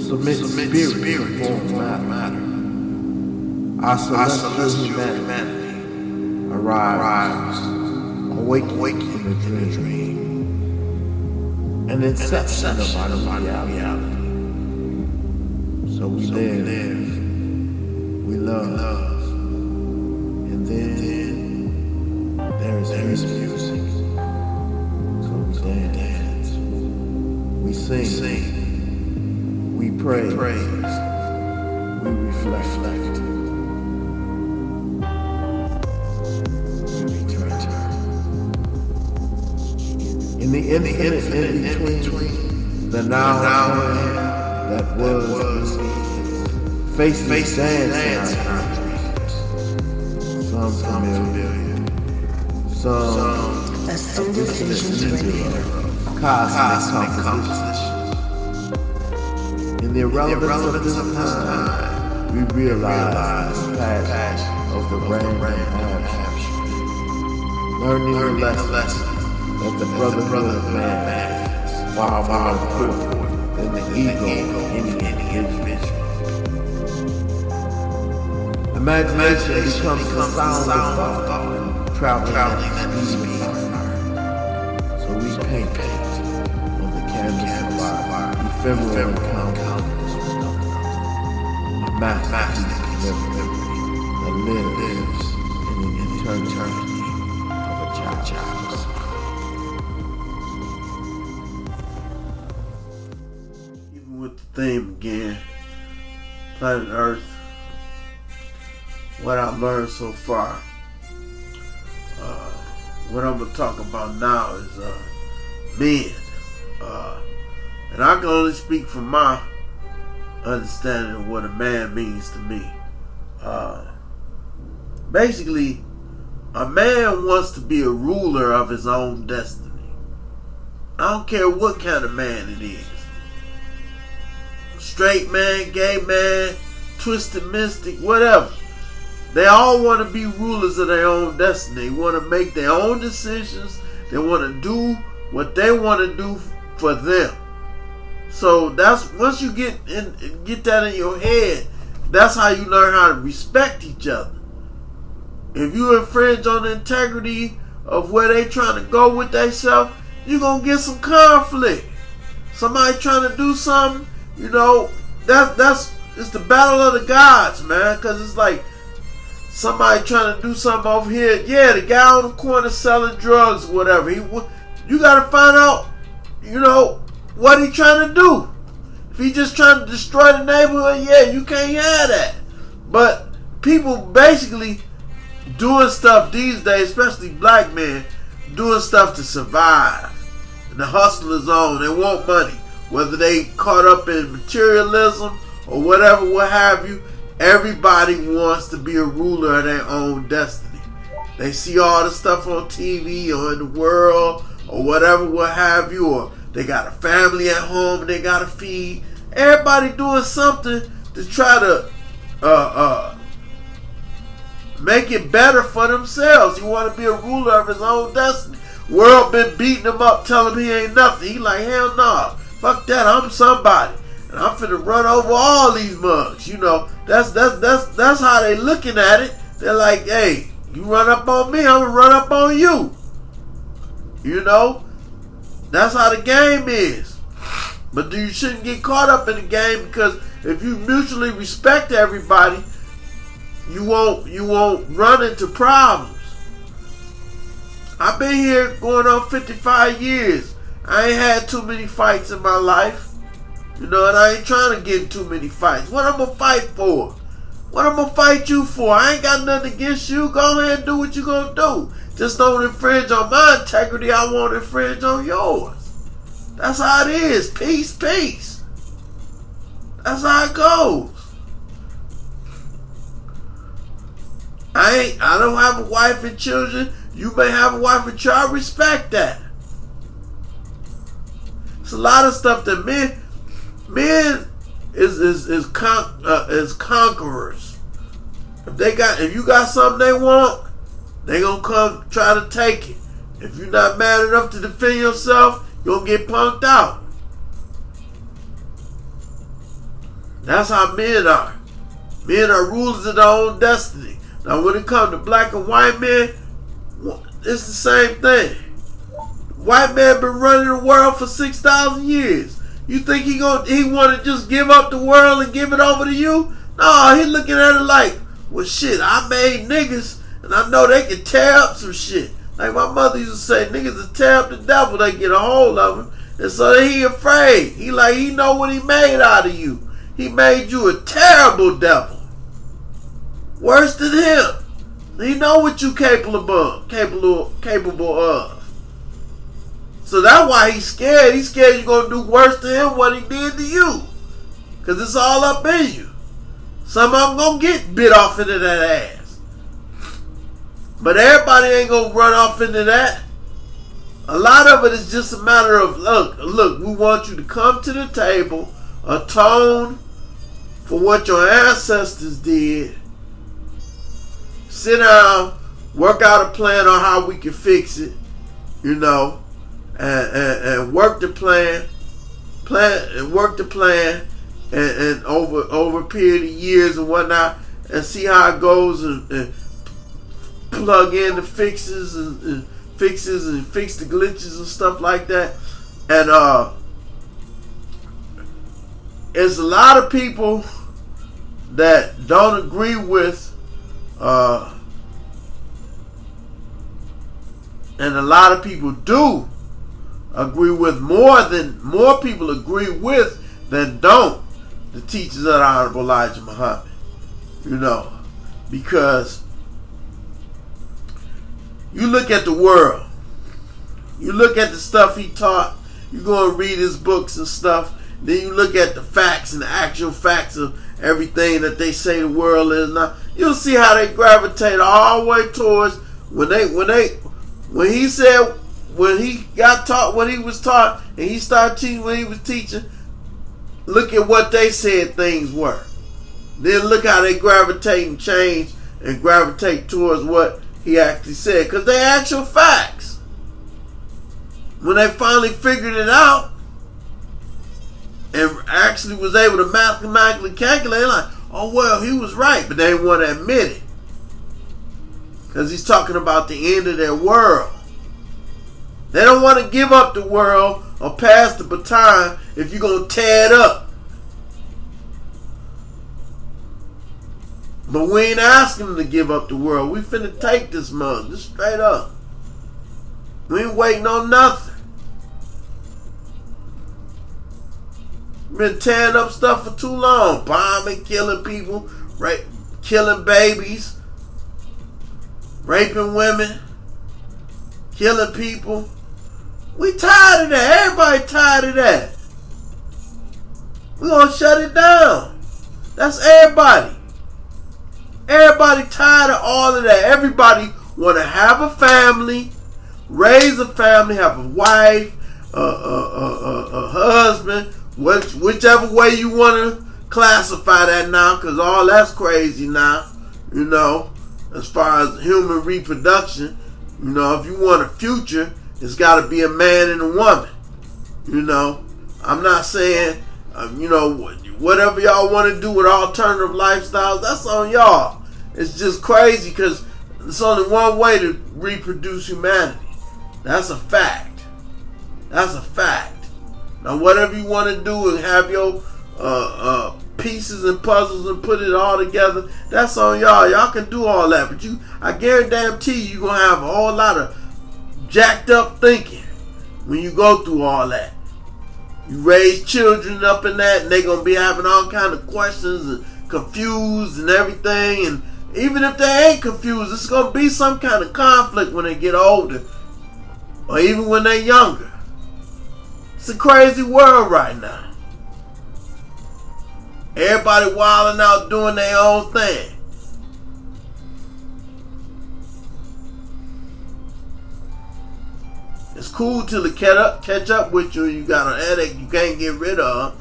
Submit spirit before matter. Our celestial humanity arrives, awake in a dream, an inception of our reality. So we live, we love, and then there is music. So we dance, we sing, we pray, we reflect. In the infinite in between, the now that was, faces dance in our dreams. Some familiar, some a single vision radio. Cosmic composition. In the irrelevance of this time, we realize the passion of the random action, learning the lesson that the brotherhood of man is far more important than the ego of any individual. Imagination becomes the sound of thought, traveling at the speed of art. So we paint on the canvas of our ephemeral encounters, a masterpiece that lives in the eternity of a child. With the theme again, planet Earth, what I've learned so far. What I'm going to talk about now is men. And I can only speak from my understanding of what a man means to me. Basically, a man wants to be a ruler of his own destiny. I don't care what kind of man it is. Straight man, gay man, twisted mystic, whatever. They all want to be rulers of their own destiny. They want to make their own decisions. They want to do what they want to do for them. So that's once you get that in your head, that's how you learn how to respect each other. If you infringe on the integrity of where they trying to go with themselves, you're gonna get some conflict. Somebody trying to do something. You know, it's the battle of the gods, man. Because it's like somebody trying to do something over here. Yeah, the guy on the corner selling drugs or whatever. You got to find out, you know, what he trying to do. If he just trying to destroy the neighborhood, yeah, you can't have that. But people basically doing stuff these days, especially black men, doing stuff to survive. And the hustle is on. They want money. Whether they caught up in materialism or whatever, what have you, everybody wants to be a ruler of their own destiny. They see all the stuff on TV or in the world or whatever, what have you, or they got a family at home and they got to feed. Everybody doing something to try to make it better for themselves. He want to be a ruler of his own destiny. World been beating him up, telling him he ain't nothing. He like, hell no. Fuck that, I'm somebody. And I'm finna run over all these mugs. You know, that's how they looking at it. They're like, hey, you run up on me, I'm gonna run up on you. You know? That's how the game is. But you shouldn't get caught up in the game, because if you mutually respect everybody, you won't run into problems. I've been here going on 55 years. I ain't had too many fights in my life. You know, and I ain't trying to get in too many fights. What I'm going to fight for? What I'm going to fight you for? I ain't got nothing against you. Go ahead and do what you going to do. Just don't infringe on my integrity. I won't infringe on yours. That's how it is. Peace, peace. That's how it goes. I don't have a wife and children. You may have a wife and child. I respect that. It's a lot of stuff that men is conquerors. If you got something they want, they gonna come try to take it. If you're not mad enough to defend yourself, you're gonna get punked out. That's how men are. Men are rulers of their own destiny. Now when it comes to black and white men, it's the same thing. White man been running the world for 6,000 years. You think he want to just give up the world and give it over to you? No, he looking at it like, well shit, I made niggas and I know they can tear up some shit. Like my mother used to say, niggas will tear up the devil, they get a hold of him. And so he afraid. He know what he made out of you. He made you a terrible devil. Worse than him. He know what you capable of. So that's why he's scared. He's scared you're going to do worse to him what he did to you. Because it's all up in you. Some of them going to get bit off into that ass. But everybody ain't going to run off into that. A lot of it is just a matter of, look, we want you to come to the table, atone for what your ancestors did, sit down, work out a plan on how we can fix it, and work the plan, and over a period of years and whatnot, and see how it goes, and plug in the fixes and fix the glitches and stuff like that. And there's a lot of people that don't agree with, and a lot of people do agree with, more people agree with than don't, the teachings of the Honorable Elijah Muhammad. Because you look at the world, you look at the stuff he taught, you go and read his books and stuff, then you look at the facts and the actual facts of everything that they say the world is now, you'll see how they gravitate all the way towards when he got taught what he was taught, and he started teaching what he was teaching. Look at what they said things were. Then look how they gravitate and change and gravitate towards what he actually said, because they actual facts. When they finally figured it out and actually was able to mathematically calculate, like, oh well, he was right, but they didn't want to admit it, because he's talking about the end of their world. They don't want to give up the world or pass the baton if you're going to tear it up. But we ain't asking them to give up the world. We finna take this mug, just straight up. We ain't waiting on nothing. Been tearing up stuff for too long. Bombing, killing people, killing babies, raping women, killing people. We tired of that. Everybody tired of that. We gonna shut it down. That's everybody. Everybody tired of all of that. Everybody want to have a family, raise a family, have a wife, a husband, whichever way you want to classify that now, because all that's crazy now, as far as human reproduction. If you want a future, it's got to be a man and a woman. I'm not saying, whatever y'all want to do with alternative lifestyles, that's on y'all. It's just crazy because it's only one way to reproduce humanity. That's a fact. That's a fact. Now, whatever you want to do and have your pieces and puzzles and put it all together, that's on y'all. Y'all can do all that, but I guarantee you're going to have a whole lot of jacked up thinking when you go through all that. You raise children up in that, and they're going to be having all kind of questions and confused and everything. And even if they ain't confused, it's going to be some kind of conflict when they get older, or even when they're younger. It's a crazy world right now. Everybody wilding out doing their own thing. It's cool till it catch up with you and you got a headache you can't get rid of.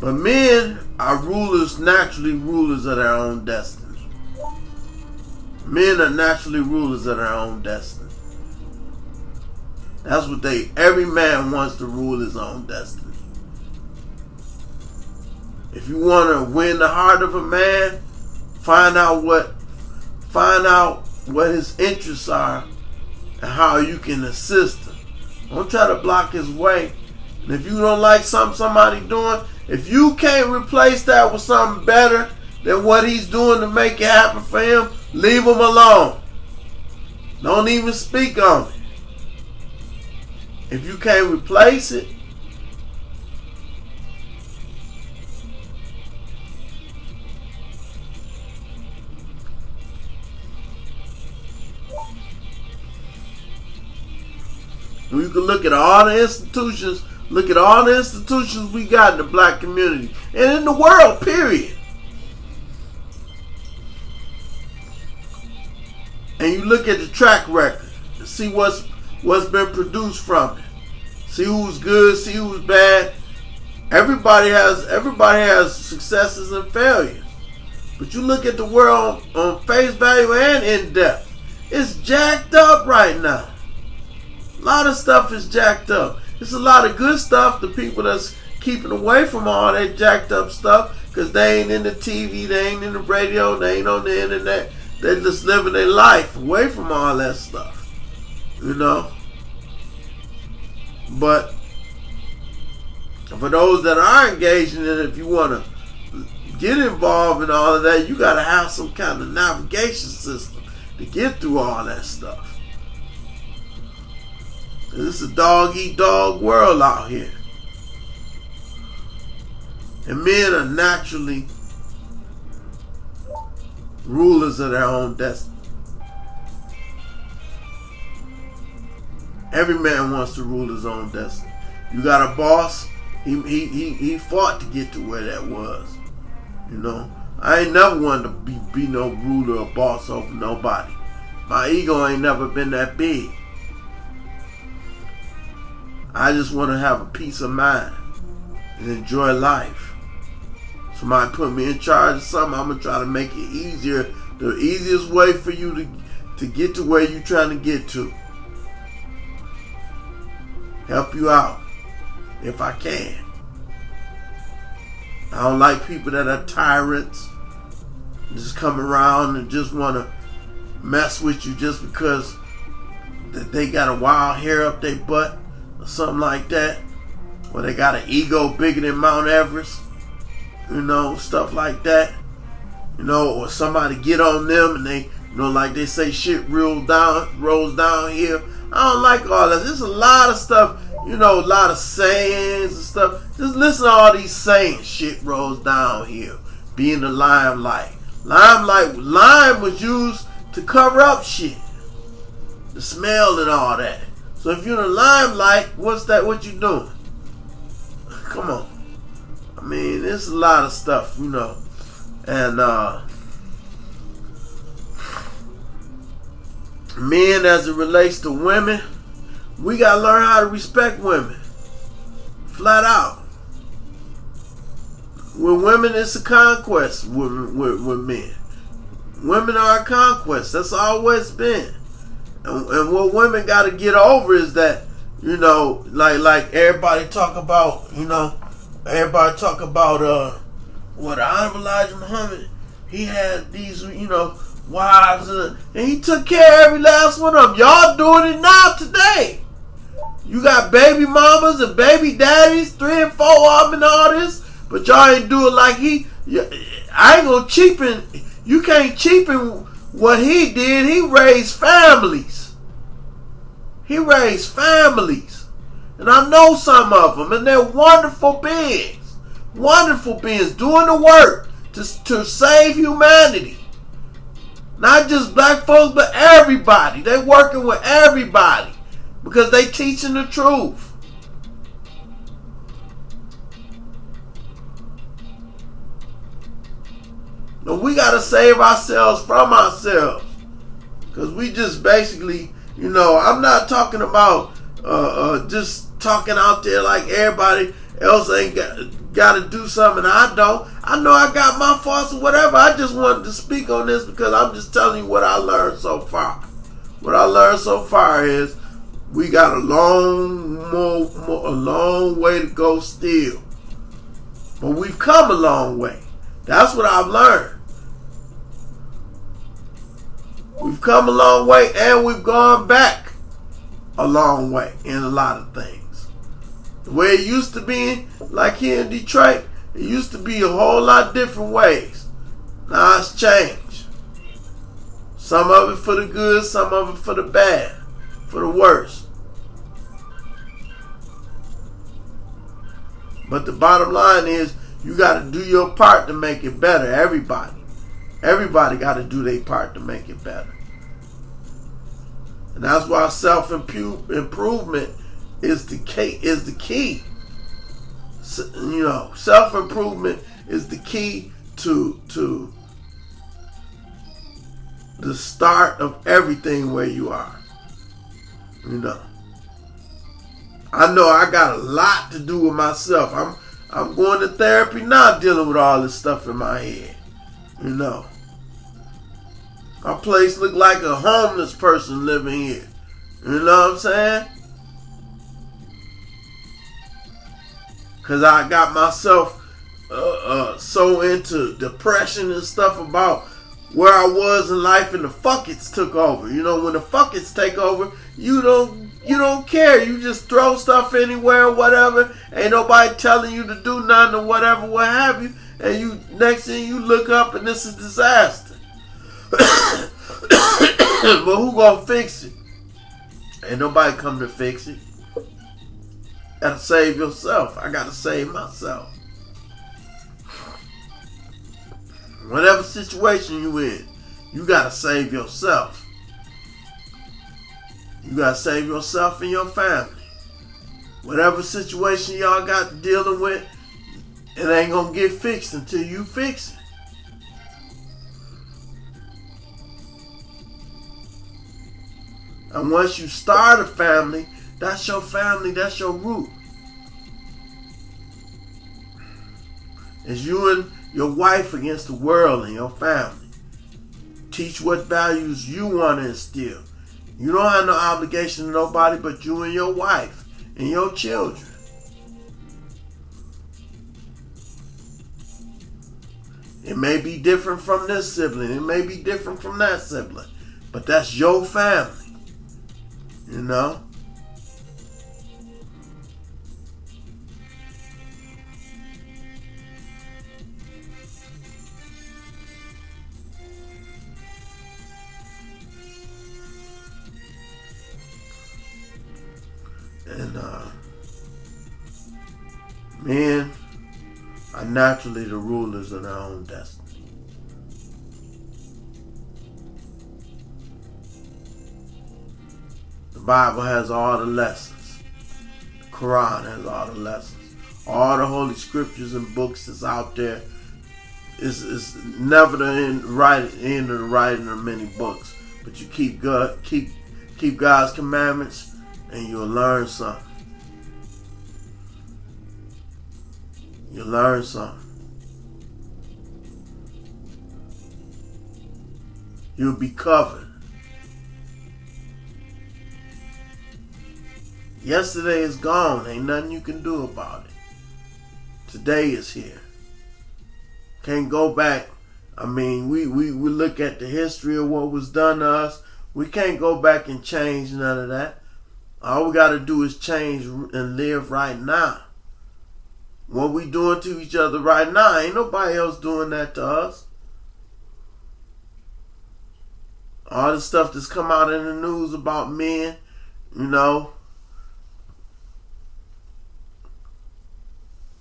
But men are naturally rulers of their own destiny. Men are naturally rulers of their own destiny. That's what every man wants to rule his own destiny. If you want to win the heart of a man, find out what his interests are and how you can assist him. Don't try to block his way. And if you don't like something somebody doing, if you can't replace that with something better than what he's doing to make it happen for him, leave him alone. Don't even speak on it. If you can't replace it, you can look at all the institutions, we got in the black community and in the world, period. And you look at the track record and see what's been produced from it. See who's good, see who's bad. Everybody has successes and failures. But you look at the world on face value and in depth. It's jacked up right now. A lot of stuff is jacked up. There's a lot of good stuff. The people that's keeping away from all that jacked up stuff, because they ain't in the TV, they ain't in the radio, they ain't on the internet. They're just living their life away from all that stuff. You know? But for those that are engaged in it, if you want to get involved in all of that, you got to have some kind of navigation system to get through all that stuff. This is a dog-eat-dog world out here. And men are naturally rulers of their own destiny. Every man wants to rule his own destiny. You got a boss, he fought to get to where that was. You know, I ain't never wanted to be no ruler or boss over nobody. My ego ain't never been that big. I just want to have a peace of mind and enjoy life. Somebody put me in charge of something, I'm going to try to make it easier. The easiest way for you to get to where you're trying to get to. Help you out if I can. I don't like people that are tyrants. Just come around and just want to mess with you just because that they got a wild hair up their butt or something like that. Or they got an ego bigger than Mount Everest. You know, stuff like that. You know, or somebody get on them and they, you know, like they say, shit rolls down here. I don't like all that. There's a lot of stuff, you know, a lot of sayings and stuff. Just listen to all these sayings. Shit rolls down here. Be in the limelight. Lime was used to cover up shit. The smell and all that. So if you're in the limelight, what's that? What you doing? Come on. I mean, there's a lot of stuff, you know. And men, as it relates to women, we gotta learn how to respect women. Flat out. With women, it's a conquest with men. Women are a conquest. That's always been. And what women gotta get over is that, you know, like everybody talk about, you know, what Honorable Elijah Muhammad, he had these, you know, wives, and he took care of every last one of them. Y'all doing it now today. You got baby mamas and baby daddies, 3 and 4 of them and all this, but y'all ain't do it like he. I ain't gonna cheapen. You can't cheapen what he did. He raised families. And I know some of them, and they're wonderful beings. Wonderful beings doing the work to save humanity. Not just black folks, but everybody. They working with everybody because they teaching the truth. And we got to save ourselves from ourselves. Because we just basically, you know, I'm not talking about just talking out there like everybody else ain't got to do something. I don't. I know I got my faults or whatever. I just wanted to speak on this because I'm just telling you what I learned so far. What I learned so far is We got a long way to go still. But we've come a long way. That's what I've learned. We've come a long way, and we've gone back a long way in a lot of things. The way it used to be, like here in Detroit, it used to be a whole lot different ways. Now it's changed. Some of it for the good, some of it for the bad, for the worse. But the bottom line is, you got to do your part to make it better. Everybody got to do their part to make it better. And that's why self-improvement is the key. You know, self-improvement is the key to the start of everything where you are. You know I got a lot to do with myself. I'm going to therapy now, dealing with all this stuff in my head. You know, my place look like a homeless person living here. You know what I'm saying? Cause I got myself so into depression and stuff about where I was in life, and the fuckets took over. You know, when the fuckets take over, you don't care. You just throw stuff anywhere, whatever. Ain't nobody telling you to do nothing or whatever, what have you. And you, next thing you look up and this is disaster. But who gonna fix it? Ain't nobody come to fix it. Gotta save yourself. I gotta save myself. Whatever situation you in, you gotta save yourself. You gotta save yourself and your family. Whatever situation y'all got dealing with, it ain't gonna get fixed until you fix it. And once you start a family, that's your family, that's your root. It's you and your wife against the world and your family. Teach what values you want to instill. You don't have no obligation to nobody but you and your wife and your children. It may be different from this sibling. It may be different from that sibling. But that's your family. You know? And men are naturally the rulers of their own destiny. The Bible has all the lessons. The Quran has all the lessons. All the holy scriptures and books that's out there is never the end of the writing of many books. But you keep God's commandments and you'll learn something. You'll learn something. You'll be covered. Yesterday is gone. Ain't nothing you can do about it. Today is here. Can't go back. I mean, we look at the history of what was done to us. We can't go back and change none of that. All we got to do is change and live right now. What we doing to each other right now, ain't nobody else doing that to us. All the stuff that's come out in the news about men, you know,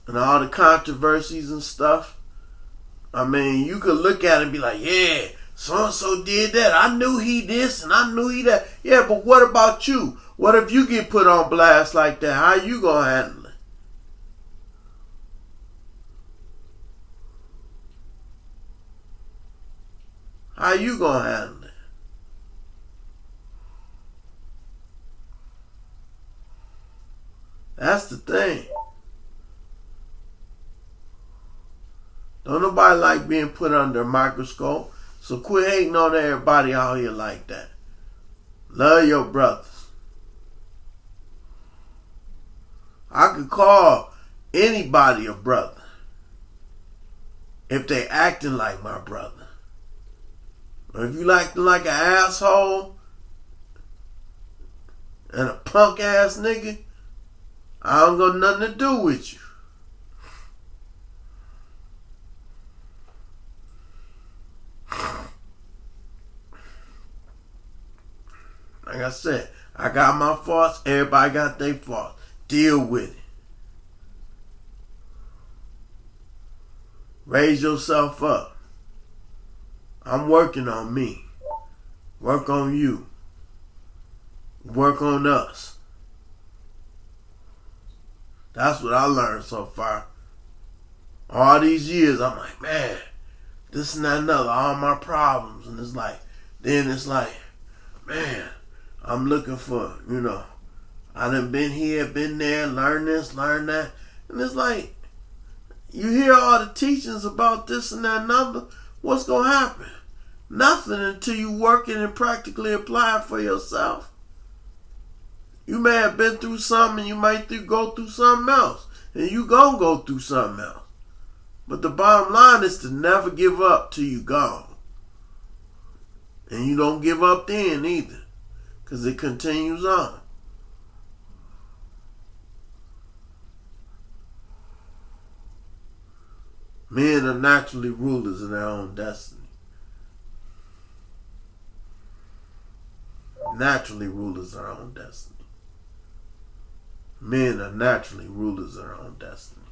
and all the controversies and stuff. I mean, you could look at it and be like, yeah, so-and-so did that. I knew he this and I knew he that. Yeah, but what about you? What if you get put on blast like that? How you gonna handle it? How you gonna handle it? That's the thing. Don't nobody like being put under a microscope. So quit hating on everybody out here like that. Love your brothers. I could call anybody a brother if they acting like my brother. But if you acting like an asshole and a punk ass nigga, I don't got nothing to do with you. Like I said, I got my faults. Everybody got their faults. Deal with it. Raise yourself up. I'm working on me. Work on you. Work on us. That's what I learned so far. All these years, I'm like, man, this and that and another, all my problems. And it's like, then it's like, man, I'm looking for, I done been here, been there, learn this, learn that. And it's like, you hear all the teachings about this and that and other, what's going to happen? Nothing until you work it and practically apply it for yourself. You may have been through something and you might go through something else. And you going to go through something else. But the bottom line is to never give up till you gone. And you don't give up then either. Because it continues on. Men are naturally rulers of their own destiny. Naturally rulers of their own destiny. Men are naturally rulers of their own destiny.